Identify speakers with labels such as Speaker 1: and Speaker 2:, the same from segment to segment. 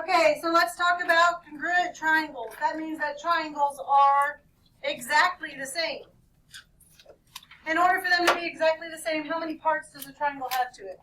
Speaker 1: Okay, so let's talk about congruent triangles. That means that triangles are exactly the same. In order for them to be exactly the same, how many parts does a triangle have to it?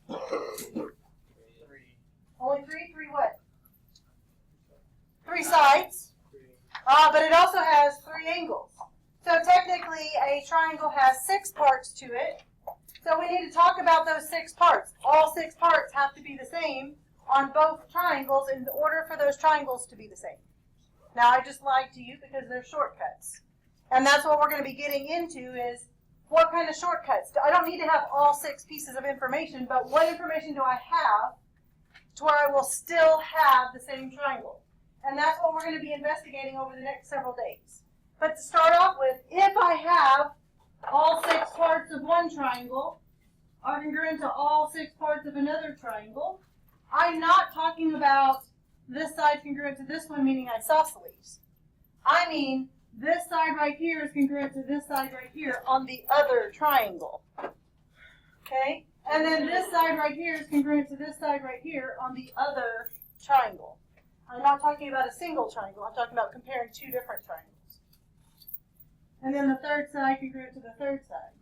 Speaker 2: 3.
Speaker 1: Only 3? 3 what? 3 sides. But it also has 3 angles. So technically, a triangle has 6 parts to it. So we need to talk about those 6 parts. All 6 parts have to be the same on both triangles in order for those triangles to be the same. Now, I just lied to you because they're shortcuts. And that's what we're going to be getting into is what kind of shortcuts. I don't need to have all 6 pieces of information, but what information do I have to where I will still have the same triangle? And that's what we're going to be investigating over the next several days. But to start off with, if I have all 6 parts of one triangle are congruent to all 6 parts of another triangle, I'm not talking about this side congruent to this one, meaning isosceles. I mean, this side right here is congruent to this side right here on the other triangle. Okay? And then this side right here is congruent to this side right here on the other triangle. I'm not talking about a single triangle. I'm talking about comparing 2 different triangles. And then the third side congruent to the third side.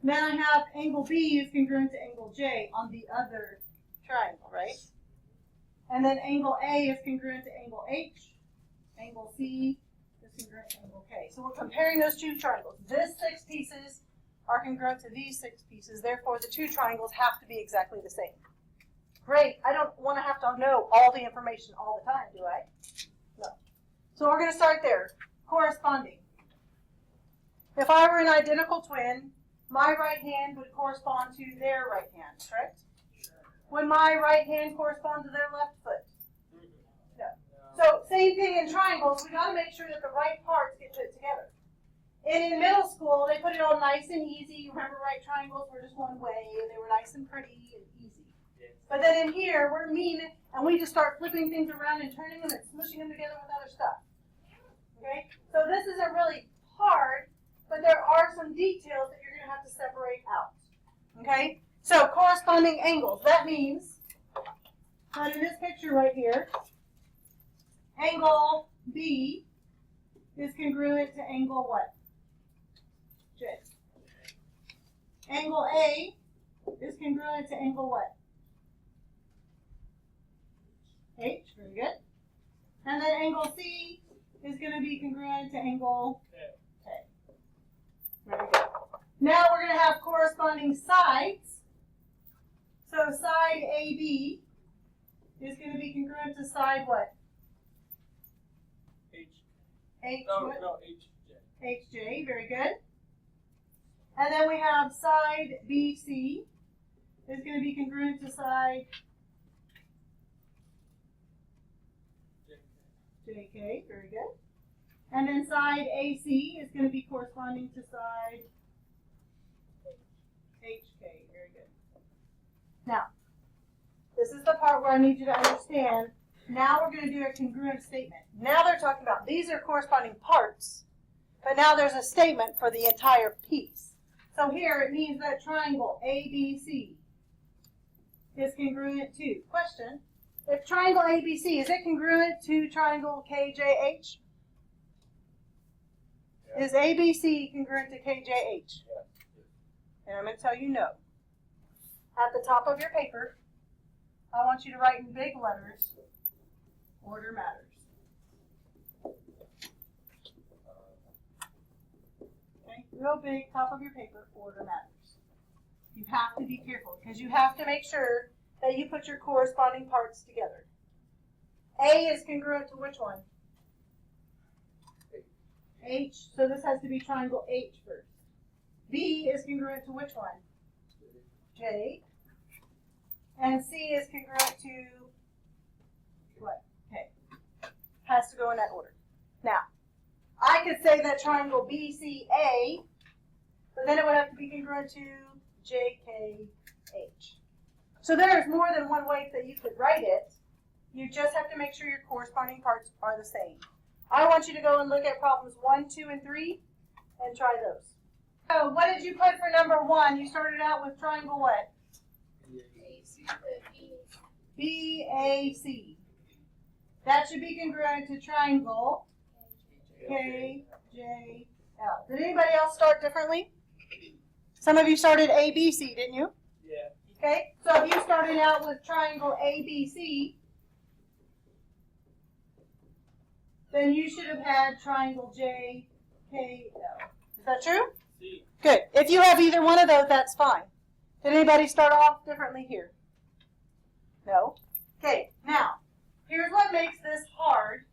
Speaker 1: Then I have angle B is congruent to angle J on the other triangle, right? And then angle A is congruent to angle H. Angle C is congruent to angle K. So we're comparing those 2 triangles. This 6 pieces are congruent to these 6 pieces. Therefore, the 2 triangles have to be exactly the same. Great. I don't want to have to know all the information all the time, do I? No. So we're going to start there. Corresponding. If I were an identical twin, my right hand would correspond to their right hand, correct?
Speaker 2: Sure.
Speaker 1: Would my right hand correspond to their left foot? No. So same thing in triangles. We got to make sure that the right parts get put together. And in middle school, they put it all nice and easy. Remember, right triangles were just one way, and they were nice and pretty and easy.
Speaker 2: Yes.
Speaker 1: But then in here, we're mean, and we just start flipping things around and turning them and smushing them together with other stuff. Okay? So this isn't really hard, but there are some details that you're going to have to separate out. Okay? So corresponding angles. That means that in this picture right here, angle B is congruent to angle what? J. Angle A is congruent to angle what? H. Very good. And then angle C is going to be congruent to angle K. Very good. Now we're going to have corresponding sides. So side AB is going to be congruent to side what?
Speaker 2: H.
Speaker 1: No,
Speaker 2: HJ.
Speaker 1: HJ, very good. And then we have side BC is going to be congruent to side JK, very good. And then side AC is going to be corresponding to side HK, very good. Now, this is the part where I need you to understand. Now we're going to do a congruent statement. Now they're talking about these are corresponding parts, but now there's a statement for the entire piece. So here it means that triangle ABC is congruent to, question, if triangle ABC, is it congruent to triangle KJH?
Speaker 2: Yeah.
Speaker 1: Is ABC congruent to KJH?
Speaker 2: Yeah.
Speaker 1: And I'm going to tell you no. At the top of your paper, I want you to write in big letters, order matters. Okay, real big, top of your paper, order matters. You have to be careful because you have to make sure that you put your corresponding parts together. A is congruent to which one? H, so this has to be triangle H first. B is congruent to which one? J. And C is congruent to what? K. Has to go in that order. Now, I could say that triangle BCA, but then it would have to be congruent to JKH. So there's more than one way that you could write it. You just have to make sure your corresponding parts are the same. I want you to go and look at problems 1, 2, and 3 and try those. So what did you put for number 1? You started out with triangle what? BAC. That should be congruent to triangle KJL. Did anybody else start differently? Some of you started ABC, didn't you?
Speaker 2: Yeah.
Speaker 1: Okay, so if you started out with triangle ABC, then you should have had triangle JKL. Is that true?
Speaker 2: C.
Speaker 1: Good. If you have either one of those, that's fine. Did anybody start off differently here? No? Okay, now, here's what makes this hard,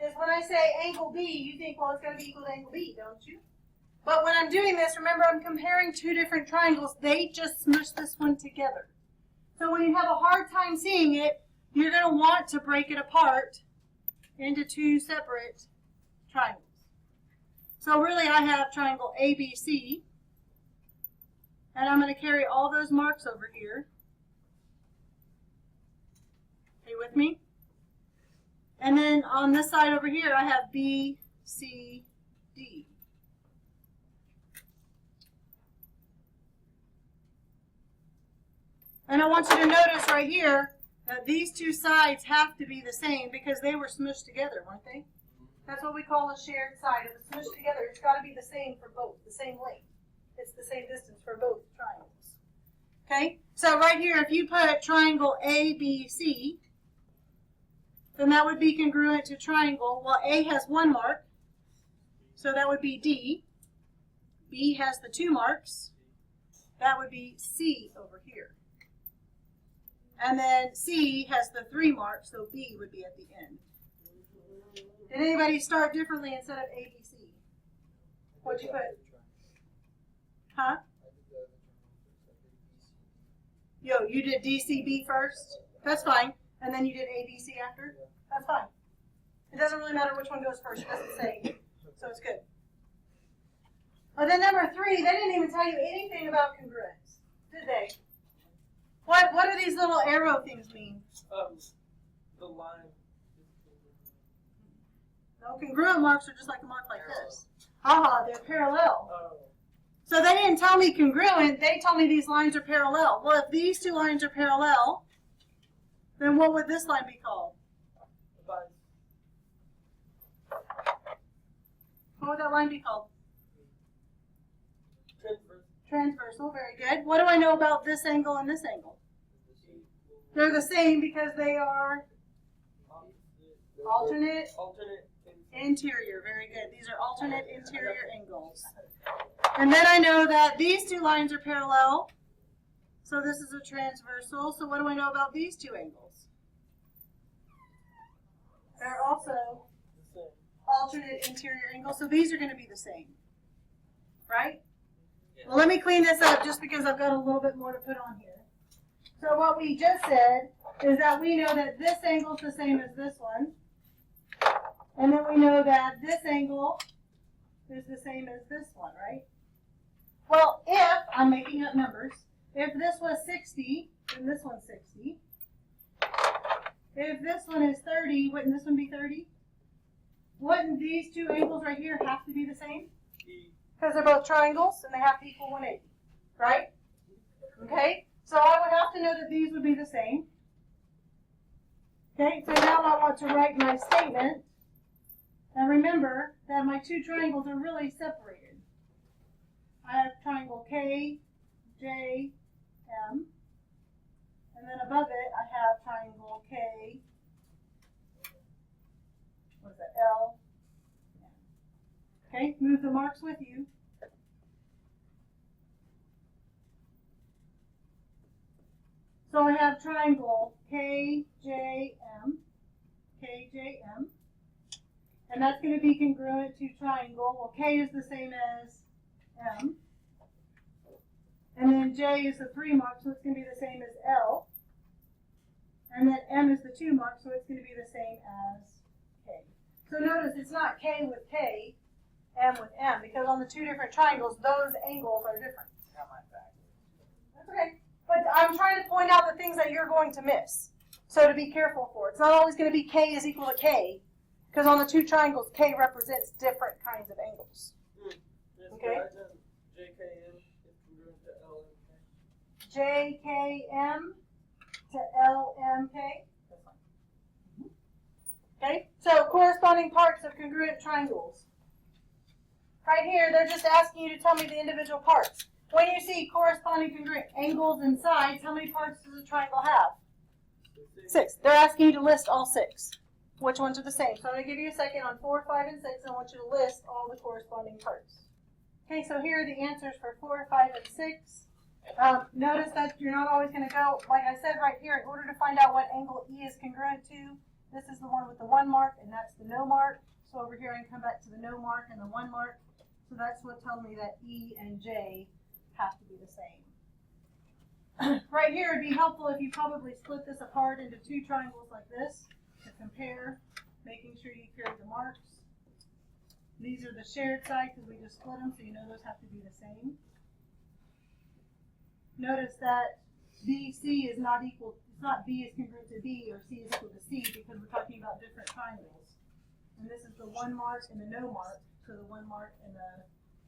Speaker 1: is when I say angle B, you think, well, it's going to be equal to angle B, don't you? But when I'm doing this, remember I'm comparing two different triangles. They just smush this one together. So when you have a hard time seeing it, you're going to want to break it apart into two separate triangles. So really I have triangle ABC, and I'm going to carry all those marks over here. Are you with me? And then on this side over here I have B, C, D. And I want you to notice right here that these two sides have to be the same because they were smushed together, weren't they? That's what we call a shared side. If it's smushed together, it's got to be the same for both, the same length. It's the same distance for both triangles. Okay? So right here, if you put triangle ABC, then that would be congruent to triangle. Well, A has one mark, so that would be D. B has the two marks. That would be C over here. And then C has the three marks, so B would be at the end. Did anybody start differently instead of ABC? What'd you put? Huh? Yo, you did DCB first? That's fine. And then you did ABC after? That's fine. It doesn't really matter which one goes first. It doesn't say. So it's good. Oh, then number 3, they didn't even tell you anything about congruence, did they? What do these little arrow things mean?
Speaker 2: The line.
Speaker 1: No, congruent marks are just like a mark like this. Haha, they're parallel.
Speaker 2: Oh.
Speaker 1: So they didn't tell me congruent, they told me these lines are parallel. Well, if these two lines are parallel, then what would this line be called? What would that line be called? Transversal, very good. What do I know about this angle and this angle? They're the same because they are alternate interior. Very good. These are alternate interior angles. And then I know that these two lines are parallel. So this is a transversal. So what do I know about these two angles? They're also alternate interior angles. So these are going to be the same. Right? Well, let me clean this up just because I've got a little bit more to put on here. So what we just said is that we know that this angle is the same as this one. And then we know that this angle is the same as this one, right? Well, if, I'm making up numbers, if this was 60, then this one's 60. If this one is 30, wouldn't this one be 30? Wouldn't these two angles right here have to be the same? Because they're both triangles and they have to equal 180, right? Okay, so I would have to know that these would be the same. Okay, so now I want to write my statement. And remember that my two triangles are really separated. I have triangle K, J, M. And then above it, I have triangle K, what is that, L. Okay, move the marks with you. So I have triangle KJM, KJM, and that's going to be congruent to triangle. Well, K is the same as M, and then J is the 3 mark, so it's going to be the same as L, and then M is the 2 mark, so it's going to be the same as K. So notice it's not K with K, M with M, because on the two different triangles, those angles are different. That's okay. But I'm trying to point out the things that you're going to miss. So to be careful for. It's not always going to be K is equal to K, because on the two triangles, K represents different kinds of angles. Okay?
Speaker 2: JKM is congruent to L and K.
Speaker 1: JKM to LM MK? This one. Okay, so corresponding parts of congruent triangles. Right here, they're just asking you to tell me the individual parts. When you see corresponding congruent angles and sides, how many parts does a triangle have? 6. They're asking you to list all 6. Which ones are the same? So I'm going to give you a second on 4, 5, and 6. I want you to list all the corresponding parts. Okay, so here are the answers for 4, 5, and 6. Notice that you're not always going to go, like I said right here, in order to find out what angle E is congruent to, this is the one with the 1 mark, and that's the no mark. So over here I can come back to the no mark and the 1 mark. So that's what tells me that E and J have to be the same. Right here, it'd be helpful if you probably split this apart into 2 triangles like this to compare, making sure you carry the marks. These are the shared side because we just split them, so you know those have to be the same. Notice that BC is not equal, it's not B is congruent to B or C is equal to C because we're talking about different triangles. And this is the 1 mark and the no mark, so the 1 mark and the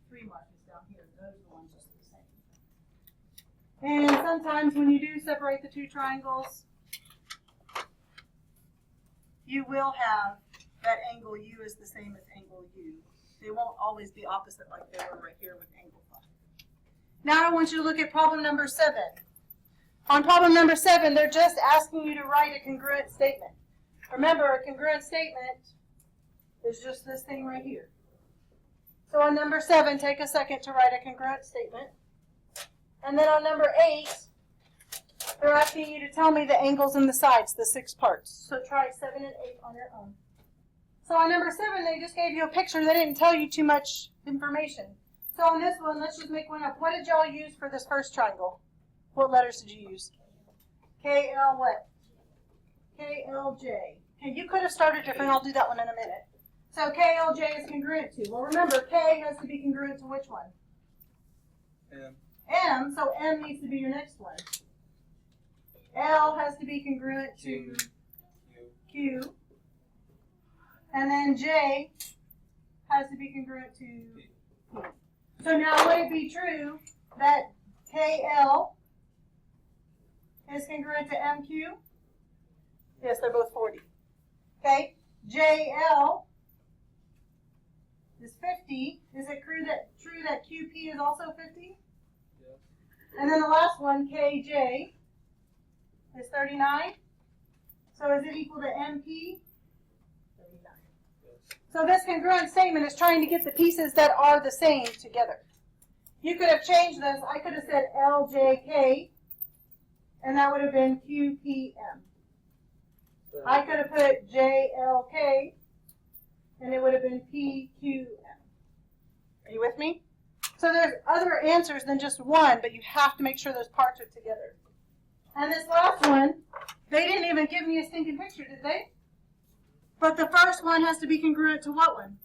Speaker 1: 3 mark is down here. Those are the ones just the same. And sometimes when you do separate the 2 triangles, you will have that angle U is the same as angle U. They won't always be opposite like they were right here with angle 5. Now I want you to look at problem number 7. On problem number 7, they're just asking you to write a congruent statement. Remember, a congruent statement is just this thing right here. So on number 7, take a second to write a congruent statement. And then on number 8, they're asking you to tell me the angles and the sides, the 6 parts. So try 7 and 8 on your own. So on number 7, they just gave you a picture. They didn't tell you too much information. So on this one, let's just make one up. What did y'all use for this first triangle? What letters did you use? KL what? KLJ. Okay, you could have started different. I'll do that one in a minute. So KLJ is congruent to. Well, remember, K has to be congruent to which one?
Speaker 2: M.
Speaker 1: M, so M needs to be your next one. L has to be congruent to Q. And then J has to be congruent to P. So now would it be true that KL is congruent to MQ? Yes, they're both 40. Okay, JL is 50. Is it true that QP is also 50?
Speaker 2: Yes.
Speaker 1: And then the last one, KJ, is 39. So is it equal to MP? 39.
Speaker 2: Yes.
Speaker 1: So this congruent statement is trying to get the pieces that are the same together. You could have changed this. I could have said LJK, and that would have been QPM. I could have put JLK, and it would have been PQM. Are you with me? So there's other answers than just one, but you have to make sure those parts are together. And this last one, they didn't even give me a stinking picture, did they? But the first one has to be congruent to what one?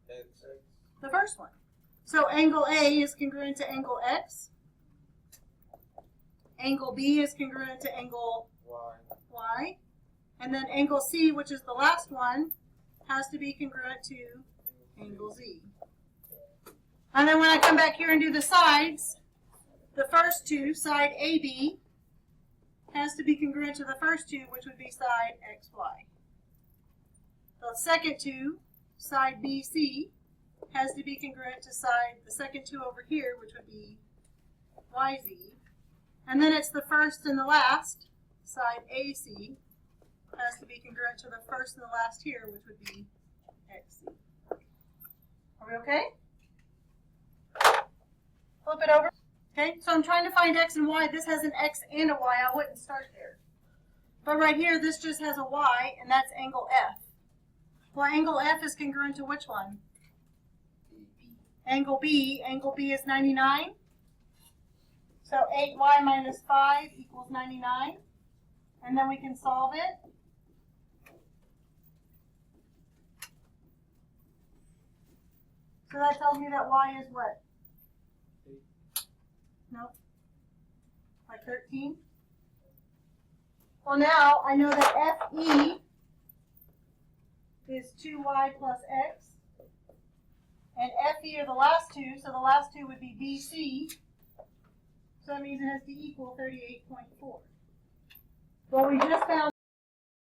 Speaker 2: X.
Speaker 1: The first one. So angle A is congruent to angle X. Angle B is congruent to angle Y. And then angle C, which is the last one, has to be congruent to angle Z. And then when I come back here and do the sides, the first 2, side AB, has to be congruent to the first 2, which would be side XY. The second 2, side BC, has to be congruent to the second 2 over here, which would be YZ. And then it's the first and the last, side AC, has to be congruent to the first and the last here, which would be XC. Are we okay? Flip it over. Okay, so I'm trying to find X and Y. This has an X and a Y. I wouldn't start there. But right here, this just has a Y, and that's angle F. Well, angle F is congruent to which one? Angle B. Angle B is 99. So 8y minus 5 equals 99. And then we can solve it. So that tells me that y is what?
Speaker 2: 8.
Speaker 1: Nope. Like 13? Well, now I know that FE is 2y plus x. And FE are the last 2, so the last 2 would be BC. So that means it has to equal 38.4. Well, we just found